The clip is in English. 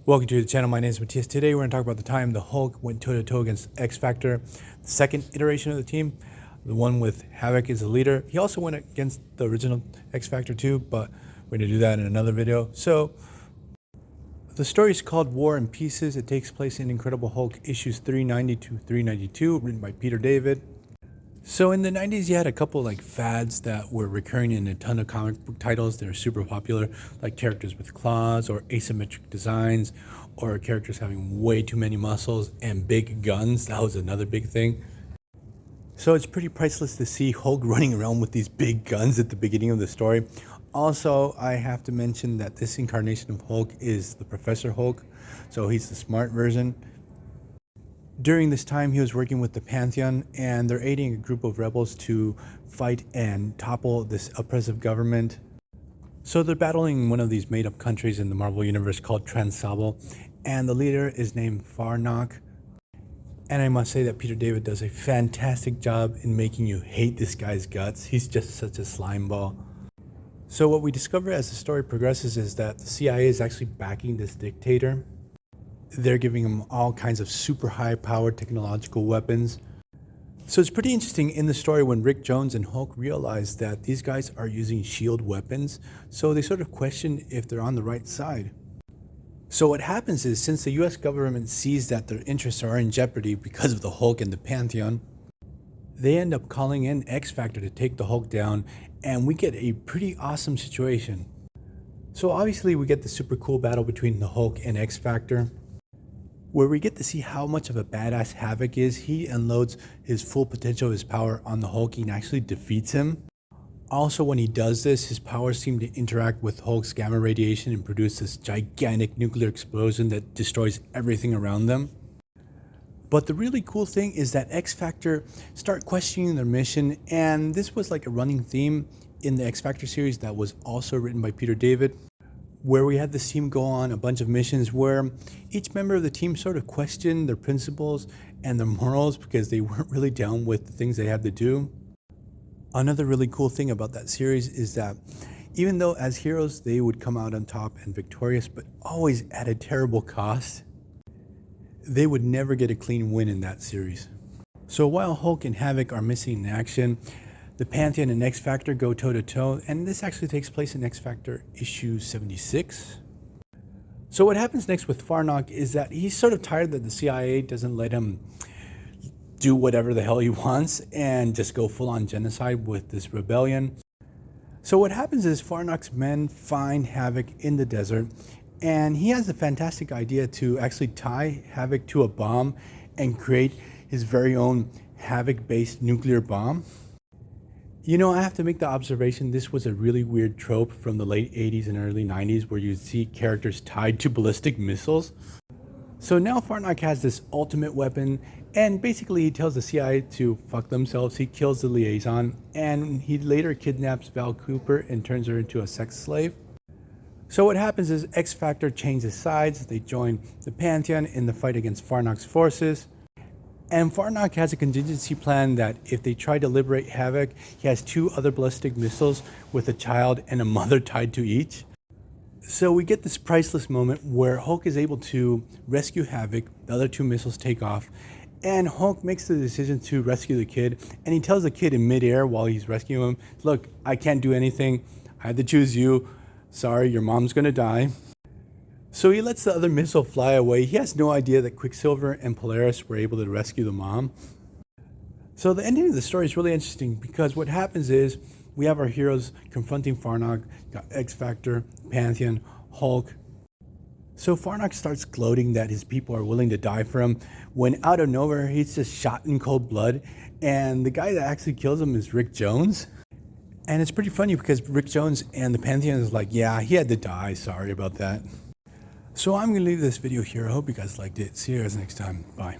Welcome to the channel. My name is Matthias. Today we're going to talk about the time the Hulk went toe-to-toe against X-Factor, the second iteration of the team, the one with Havoc as the leader. He also went against the original X-Factor too, but we're going to do that in another video. So the story is called War and Pieces. It takes place in Incredible Hulk issues 390 to 392, written by Peter David. So in the 90s, you had a couple like fads that were recurring in a ton of comic book titles. They're super popular, like characters with claws or asymmetric designs, or characters having way too many muscles and big guns. That was another big thing. So it's pretty priceless to see Hulk running around with these big guns at the beginning of the story. Also, I have to mention that this incarnation of Hulk is the Professor Hulk, so he's the smart version. During this time, he was working with the Pantheon, and they're aiding a group of rebels to fight and topple this oppressive government. So they're battling one of these made-up countries in the Marvel Universe called Transable, and the leader is named Farnoq. And I must say that Peter David does a fantastic job in making you hate this guy's guts. He's just such a slime ball. So what we discover as the story progresses is that the CIA is actually backing this dictator. They're giving him all kinds of super high-powered technological weapons. So it's pretty interesting in the story when Rick Jones and Hulk realize that these guys are using shield weapons, so they sort of question if they're on the right side. So what happens is, since the US government sees that their interests are in jeopardy because of the Hulk and the Pantheon, they end up calling in X-Factor to take the Hulk down, and we get a pretty awesome situation. So obviously we get the super cool battle between the Hulk and X-Factor, where we get to see how much of a badass Havoc is. He unloads his full potential of his power on the Hulk and actually defeats him. Also, when he does this, his powers seem to interact with Hulk's gamma radiation and produce this gigantic nuclear explosion that destroys everything around them. But the really cool thing is that X-Factor start questioning their mission, and this was like a running theme in the X-Factor series that was also written by Peter David, where we had this team go on a bunch of missions where each member of the team sort of questioned their principles and their morals because they weren't really down with the things they had to do. Another really cool thing about that series is that even though as heroes they would come out on top and victorious, but always at a terrible cost, they would never get a clean win in that series. So while Hulk and Havoc are missing in action, the Pantheon and X-Factor go toe-to-toe, and this actually takes place in X-Factor issue 76. So what happens next with Farnoq is that he's sort of tired that the CIA doesn't let him do whatever the hell he wants and just go full-on genocide with this rebellion. So what happens is Farnoq's men find Havoc in the desert, and he has the fantastic idea to actually tie Havoc to a bomb and create his very own Havoc-based nuclear bomb. You know, I have to make the observation this was a really weird trope from the late 80s and early 90s where you'd see characters tied to ballistic missiles. So now Farnoq has this ultimate weapon, and basically he tells the CIA to fuck themselves. He kills the liaison, and he later kidnaps Val Cooper and turns her into a sex slave. So what happens is X-Factor changes sides. They join the Pantheon in the fight against Farnoq's forces. And Farnoq has a contingency plan that if they try to liberate Havoc, he has two other ballistic missiles with a child and a mother tied to each. So we get this priceless moment where Hulk is able to rescue Havoc, the other two missiles take off, and Hulk makes the decision to rescue the kid, and he tells the kid in midair while he's rescuing him, "Look, I can't do anything. I had to choose you. Sorry, your mom's gonna die." So he lets the other missile fly away. He has no idea that Quicksilver and Polaris were able to rescue the mom. So the ending of the story is really interesting because what happens is we have our heroes confronting Farnoq, got X-Factor, Pantheon, Hulk. So Farnoq starts gloating that his people are willing to die for him when out of nowhere he's just shot in cold blood, and the guy that actually kills him is Rick Jones. And it's pretty funny because Rick Jones and the Pantheon is like, yeah, he had to die, sorry about that. So I'm going to leave this video here. I hope you guys liked it. See you guys next time. Bye.